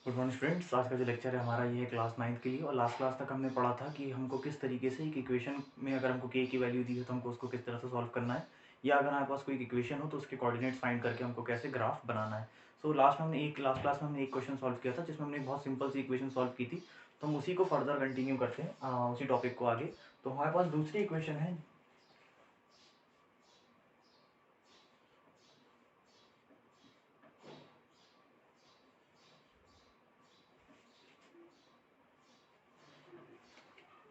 Good morning students. आज का जो लेक्चर है हमारा ये है क्लास 9th के लिए। और लास्ट क्लास तक हमने पढ़ा था कि हमको किस तरीके से एक इक्वेशन में अगर हमको के की वैल्यू दी है तो हमको उसको किस तरह से सॉल्व करना है, या अगर हमारे पास कोई इक्वेशन हो तो उसके कोऑर्डिनेट्स फाइंड करके हमको कैसे ग्राफ बनाना है। सो लास्ट क्लास में हमने एक क्वेश्चन सॉल्व किया था जिसमें हमने एक बहुत सिंपल सी इक्वेशन सॉल्व की थी। तो हम उसी को फर्दर कंटिन्यू करते हैं उसी टॉपिक को आगे। तो हमारे पास दूसरी इक्वेशन है।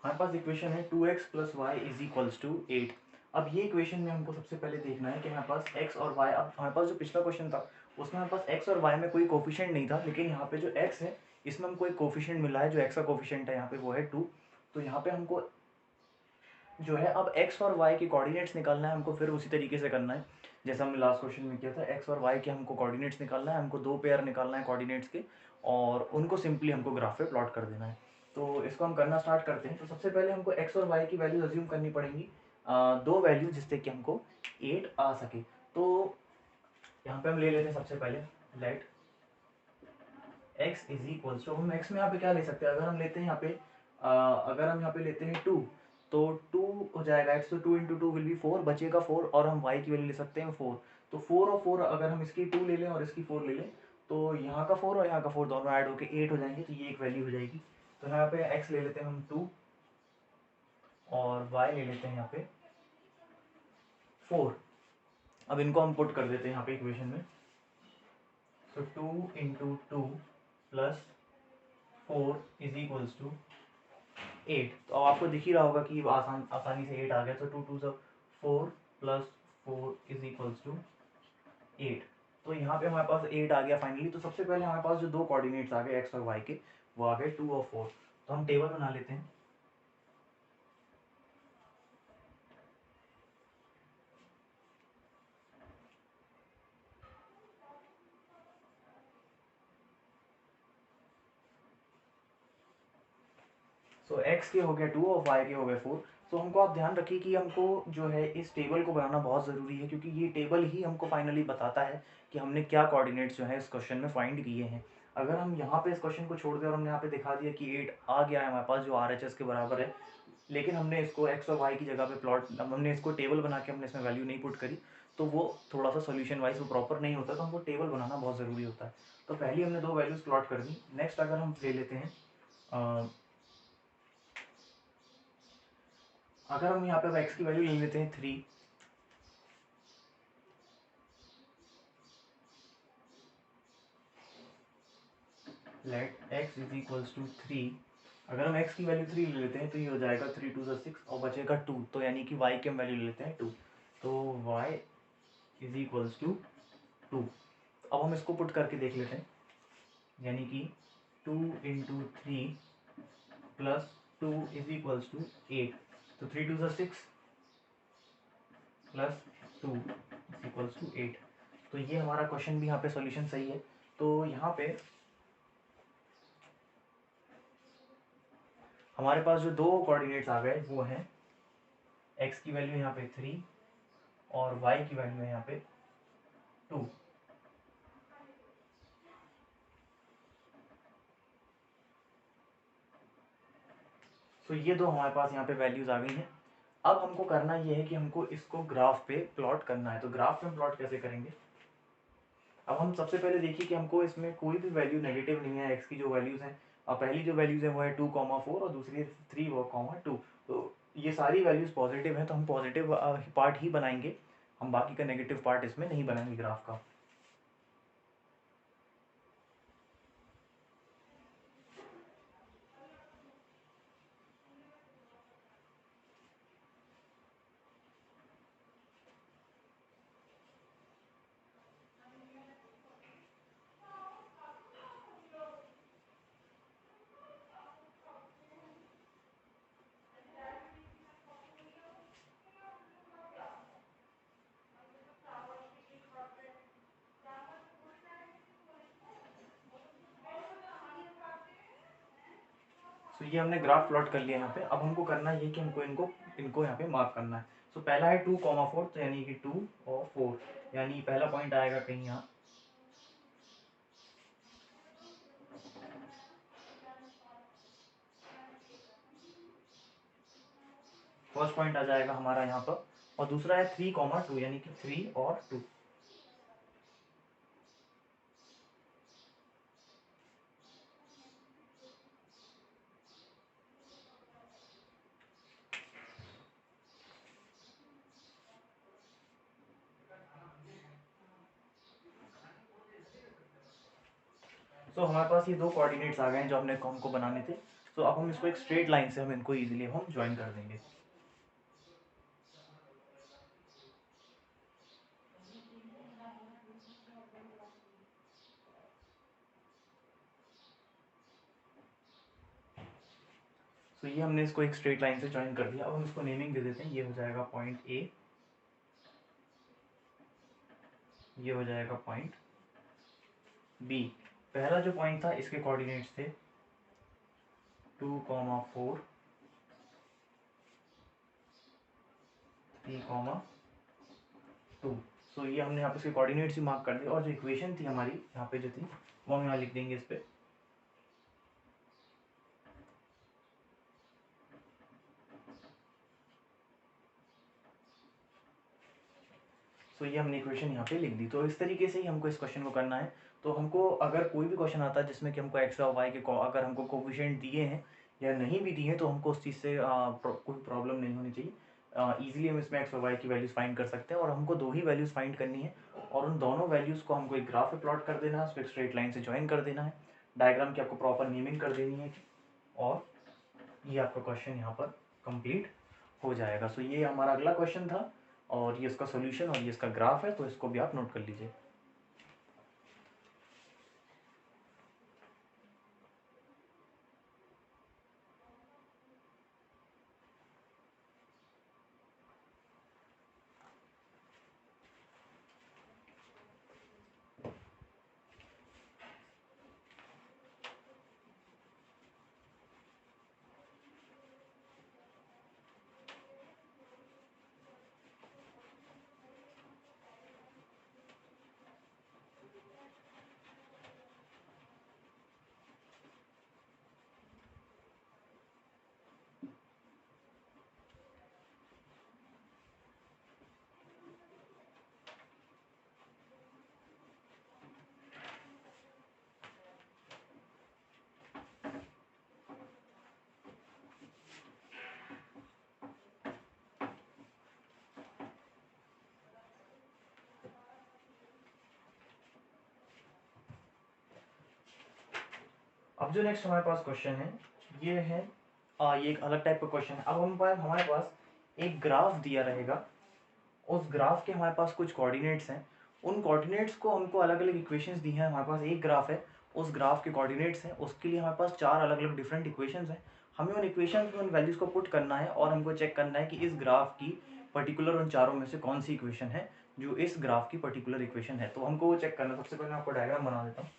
हमारे पास इक्वेशन है 2x plus y is equals to 8। अब ये इक्वेशन में हमको सबसे पहले देखना है कि हमारे पास x और y, अब हमारे पास जो पिछला क्वेश्चन था उसमें हमारे पास x और y में कोई कोफिशिएंट नहीं था, लेकिन यहाँ पे जो x है इसमें हमको एक कोफिशिएंट मिला है। जो x का कोफिशिएंट है यहाँ पे वो है 2। तो यहाँ पे हमको जो है अब x और y के कोऑर्डिनेट्स निकालना है। हमको फिर उसी तरीके से करना है जैसा हमने लास्ट क्वेश्चन में किया था। x और y के हमको कोऑर्डिनेट्स निकालना है, हमको दो पेयर निकालना है कोऑर्डिनेट्स के, और उनको सिंपली हमको ग्राफ पे प्लॉट कर देना है। तो इसको हम करना स्टार्ट करते हैं। तो सबसे पहले हमको x और y की वैल्यू अज्यूम करनी पड़ेंगी, दो वैल्यू जिससे कि हमको 8 आ सके। तो यहाँ पे हम ले लेते हैं सबसे पहले let x is equal to, हम x में यहाँ पे क्या ले सकते हैं, अगर हम लेते हैं यहाँ पे अगर हम यहाँ पे लेते हैं 2, तो 2 हो जाएगा x, तो 2 इंटू टू विल बी 4, बचेगा 4, और हम y की वैल्यू ले सकते हैं 4। तो 4 और 4, अगर हम इसकी 2 ले लें और इसकी 4 ले लें तो यहाँ का 4 और यहाँ का 4 दोनों ऐड होकर 8 हो जाएंगे। तो ये एक वैल्यू हो जाएगी। तो यहाँ पे x ले लेते हैं हम 2 और y ले लेते हैं यहाँ पे 4। अब इनको हम पुट कर देते हैं यहाँ पे इक्वेशन में। तो 2 into two plus 4 is equals to 8। तो अब आपको दिख ही रहा होगा कि आसानी से 8 आ गया। तो 2 2 सब 4 प्लस 4 इज इक्वल्स टू 8। तो यहाँ पे हमारे पास 8 आ गया फाइनली। तो सबसे पहले हमारे पास जो दो कोऑर्डिनेट्स आ गए x और y के, वो आ गए 2 और 4। तो हम टेबल बना लेते हैं। सो x के हो गए 2 और y के हो गए 4। सो हमको आप ध्यान रखिए कि हमको जो है इस टेबल को बनाना बहुत ज़रूरी है, क्योंकि ये टेबल ही हमको फाइनली बताता है कि हमने क्या कोऑर्डिनेट्स जो है इस क्वेश्चन में फाइंड किए हैं। अगर हम यहाँ पे इस क्वेश्चन को छोड़ दें और हमने यहाँ पे दिखा दिया कि 8 आ गया है हमारे पास जो RHS के बराबर है, लेकिन हमने इसको x और y की जगह पे प्लॉट, हमने इसको टेबल बना के हमने इसमें वैल्यू नहीं पुट करी, तो वो थोड़ा सा सोल्यूशन वाइज वो प्रॉपर नहीं होता। तो हमको टेबल बनाना बहुत ज़रूरी होता है। तो पहले हमने दो वैल्यूज़ प्लॉट कर दी। नेक्स्ट अगर हम ले लेते हैं अगर हम यहाँ पे x की वैल्यू ले लेते हैं 3, let x is equals to 3। अगर हम x की वैल्यू 3 ले लेते हैं तो ये हो जाएगा 3 2 6 और बचेगा 2। तो यानी कि y की हम वैल्यू ले लेते हैं 2। तो y इज इक्वल्स टू 2। अब हम इसको पुट करके देख लेते हैं, यानी कि 2 into three plus 2 is equals to 8। तो 3 2 6 प्लस 2 इज इक्वल्स टू 8। तो ये हमारा क्वेश्चन भी यहाँ पे सॉल्यूशन सही है। तो यहाँ पे हमारे पास जो दो कोऑर्डिनेट्स आ गए वो हैं x की वैल्यू यहाँ पे 3 और y की वैल्यू है यहाँ पे 2। सो ये दो हमारे पास यहाँ पे वैल्यूज आ गई हैं। अब हमको करना ये है कि हमको इसको ग्राफ पे प्लॉट करना है। तो ग्राफ पे हम प्लॉट कैसे करेंगे? अब हम सबसे पहले देखिए कि हमको इसमें कोई भी वैल्यू नेगेटिव नहीं है। x की जो वैल्यूज हैं, अब पहली जो वैल्यूज है वो है 2,4 और दूसरी 3,2। तो ये सारी वैल्यूज पॉजिटिव हैं, तो हम पॉजिटिव पार्ट ही बनाएंगे, हम बाकी का नेगेटिव पार्ट इसमें नहीं बनाएंगे ग्राफ का। तो ये हमने ग्राफ प्लॉट कर लिया यहाँ पे। अब हमको करना ये कि हमको इनको इनको यहाँ पे मार्क करना है। सो पहला है 2,4, तो यानी कि 2 और 4, यानी पहला पॉइंट आएगा कहीं यहाँ। फर्स्ट पॉइंट आ जाएगा हमारा यहाँ पर, और दूसरा है 3, 2 यानी कि 3 और 2। सो हमारे पास ये दो कोऑर्डिनेट्स आ गए हैं जो हमको बनाने थे। सो अब हम इसको एक स्ट्रेट लाइन से हम इनको इजीली हम ज्वाइन कर देंगे। सो ये हमने इसको एक स्ट्रेट लाइन से ज्वाइन कर दिया। अब हम इसको नेमिंग दे देते हैं। ये हो जाएगा पॉइंट ए, ये हो जाएगा पॉइंट बी। पहला जो पॉइंट था इसके कोऑर्डिनेट्स थे 2, 4, 3, 2। सो ये हमने यहाँ पे इसके कोऑर्डिनेट्स ही मार्क कर दिए, और जो इक्वेशन थी हमारी यहाँ पे जो थी वो हम यहाँ लिख देंगे इस पे। सो ये हमने इक्वेशन यहाँ पे लिख दी। तो इस तरीके से ही हमको इस क्वेश्चन को करना है। तो हमको अगर कोई भी क्वेश्चन आता है जिसमें कि हमको एक्स और वाई के अगर हमको कोफिशिएंट दिए हैं या नहीं भी दिए हैं, तो हमको उस चीज़ से कोई प्रॉब्लम नहीं होनी चाहिए। ईजिली हम इसमें एक्स और वाई की वैल्यूज़ फाइंड कर सकते हैं, और हमको दो ही वैल्यूज़ फाइंड करनी है, और उन दोनों वैल्यूज़ को हमको एक ग्राफ में प्लॉट कर देना है, उसको एक स्ट्रेट लाइन से ज्वाइन कर देना है, डायग्राम की आपको प्रॉपर नेमिंग कर देनी है, और ये आपका क्वेश्चन यहाँ पर कंप्लीट हो जाएगा। सो ये हमारा अगला क्वेश्चन था, और ये इसका सॉल्यूशन और ये इसका ग्राफ है, तो इसको भी आप नोट कर लीजिए। अब जो नेक्स्ट हमारे पास क्वेश्चन है ये है ये एक अलग टाइप का क्वेश्चन है। अब हमारे पास एक ग्राफ दिया रहेगा, उस ग्राफ के हमारे पास कुछ कोऑर्डिनेट्स हैं, उन कोऑर्डिनेट्स को हमको अलग अलग इक्वेशंस दी हैं। हमारे पास एक ग्राफ है, उस ग्राफ के कोऑर्डिनेट्स हैं, उसके लिए हमारे पास चार अलग अलग डिफरेंट इक्वेशंस हैं। हमें उन इक्वेशंस में उन वैल्यूज़ को पुट करना है, और हमको चेक करना है कि इस ग्राफ की पर्टिकुलर उन चारों में से कौन सी इक्वेशन है जो इस ग्राफ की पर्टिकुलर इक्वेशन है। तो हमको वो चेक करना है। सबसे पहले मैं आपको डायग्राम बना देता हूँ।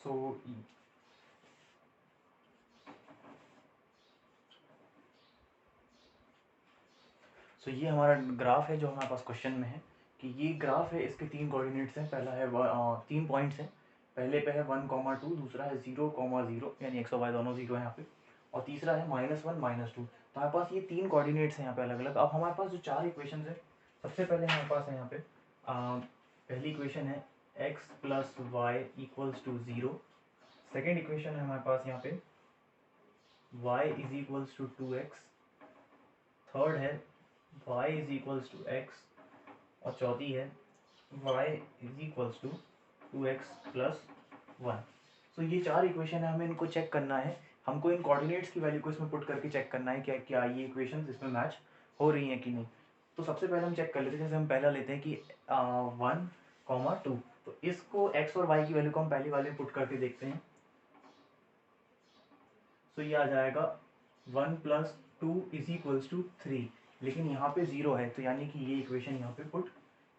सो ये हमारा ग्राफ है जो हमारे पास क्वेश्चन में है कि ये ग्राफ है, इसके 3 कोऑर्डिनेट्स हैं। पहला है 3 पॉइंट्स हैं। पहले पे है 1,2, दूसरा है 0,0 यानी एक्स और वाई दोनों जीरो है यहाँ पे, और तीसरा है -1 -2। तो हमारे पास ये 3 कोऑर्डिनेट्स हैं यहाँ पे अलग अलग। अब हमारे पास जो 4 इक्वेशन है, सबसे पहले हमारे पास है यहाँ पे पहली इक्वेशन है x + y = 0। सेकेंड इक्वेशन है हमारे पास यहाँ पे y = 2x। थर्ड है y = x, और चौथी है y = 2x + 1। सो ये 4 इक्वेशन है, हमें इनको चेक करना है। हमको इन कोऑर्डिनेट्स की वैल्यू को इसमें पुट करके चेक करना है क्या ये इक्वेशंस इसमें मैच हो रही हैं कि नहीं। तो सबसे पहले हम चेक कर लेते हैं, जैसे हम पहला लेते हैं कि 1,2। तो इसको x और y की वैल्यू को हम पहली वाले में पुट करके देखते हैं। सो ये आ जाएगा 1 + 2 = 3, लेकिन यहाँ पे 0 है, तो यानी कि ये इक्वेशन यहाँ पे पुट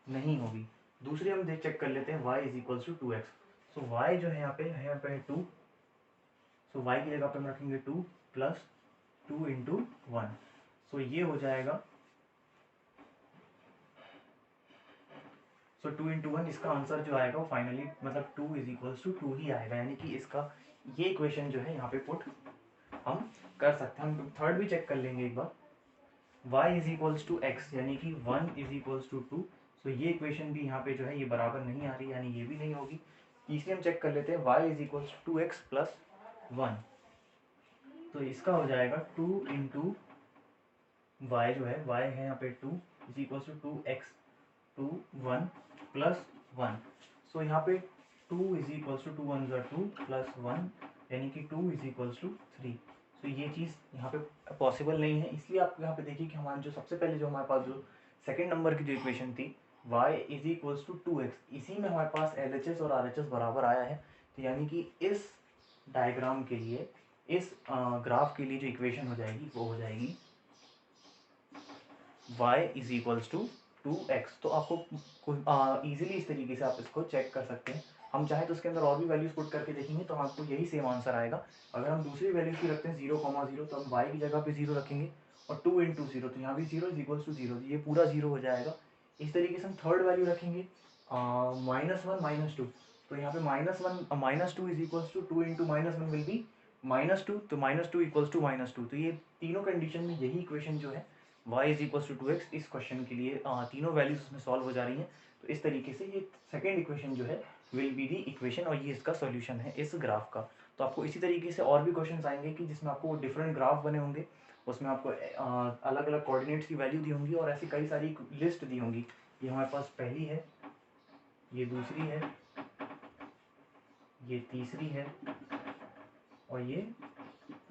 नहीं होगी। दूसरी हम चेक कर लेते हैं y = 2x। सो y जो है यहाँ पे है 2। सो y की जगह पे हम रखेंगे 2 + 2 × 1। सो ये हो जाएगा 2 × 1। इसका आंसर जो आएगा वो फाइनली मतलब 2 = 2 ही आएगा, यानी कि इसका ये इक्वेशन जो है यहाँ पे पुट हम कर सकते हैं। हम थर्ड भी चेक कर लेंगे एक बार, y = x यानी कि 1 = 2। सो ये इक्वेशन भी यहाँ पे जो है ये बराबर नहीं आ रही, यानी ये भी नहीं होगी। तीसरी हम चेक कर लेते हैं y = 2x + 1। तो इसका हो जाएगा 2 × y जो है y है यहाँ पे 2 = 2x 2 1 + 1। सो यहाँ पे 2 = 2 1 = 2 + 1, यानी कि 2 = 3। तो ये चीज़ यहाँ पे पॉसिबल नहीं है, इसलिए आप यहाँ पे देखिए कि हमारा जो सबसे पहले जो हमारे पास जो सेकंड नंबर की जो इक्वेशन थी y = 2x, इसी में हमारे पास LHS और RHS बराबर आया है। तो यानी कि इस डायग्राम के लिए, इस ग्राफ के लिए जो इक्वेशन हो जाएगी वो हो जाएगी y = 2x। तो आपको ईजिली इस तरीके से आप इसको चेक कर सकते हैं। हम चाहें तो उसके अंदर और भी वैल्यूज़ पुट करके देखेंगे तो आपको यही सेम आंसर आएगा। अगर हम दूसरी वैल्यूज़ की रखते हैं 0,0, तो हम y की जगह पे 0 रखेंगे, और 2 × 0, तो यहाँ भी 0 = 0, ये पूरा 0 हो जाएगा। इस तरीके से हम थर्ड वैल्यू रखेंगे -1 -2, तो यहाँ पे -2 = 2 × -1 विल बी -2, तो -2 = -2। तो ये तीनों कंडीशन में यही इक्वेशन जो है y = 2x, इस क्वेश्चन के लिए तीनों वैल्यूज उसमें सॉल्व हो जा रही हैं। तो इस तरीके से ये सेकेंड इक्वेशन जो है विल बी दी इक्वेशन, और ये इसका सॉल्यूशन है इस ग्राफ का। तो आपको इसी तरीके से और भी क्वेश्चन आएंगे कि जिसमें आपको डिफरेंट ग्राफ बने होंगे, उसमें आपको अलग अलग कोऑर्डिनेट्स की वैल्यू दी होंगी, और ऐसी कई सारी लिस्ट दी होंगी। ये हमारे पास पहली है, ये दूसरी है, ये तीसरी है, और ये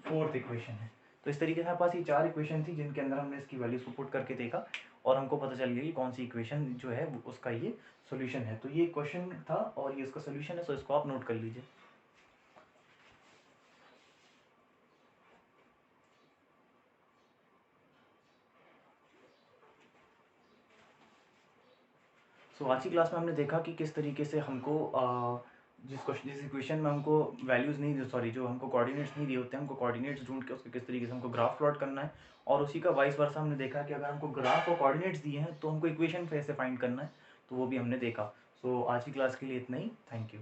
फोर्थ इक्वेशन है। तो इस तरीके से हमारे पास ये 4 इक्वेशन थी जिनके अंदर हमने इसकी वैल्यूज को पुट करके देखा, और हमको पता चल गया कि कौन सी इक्वेशन जो है उसका ये सॉल्यूशन है। तो ये क्वेश्चन था और ये उसका सॉल्यूशन है, सो इसको आप नोट कर लीजिए। सो आज की क्लास में हमने देखा कि किस तरीके से हमको जिस इक्वेशन में हमको वैल्यूज़ नहीं, सॉरी, जो हमको कोऑर्डिनेट्स नहीं दिए होते हैं, हमको कोऑर्डिनेट्स ढूंढ के उसके किस तरीके से हमको ग्राफ प्लॉट करना है, और उसी का वाइस वर्सा हमने देखा कि अगर हमको ग्राफ और कोऑर्डिनेट्स दिए हैं तो हमको इक्वेशन कैसे फाइंड करना है, तो वो भी हमने देखा। सो आज की क्लास के लिए इतना ही। Thank you.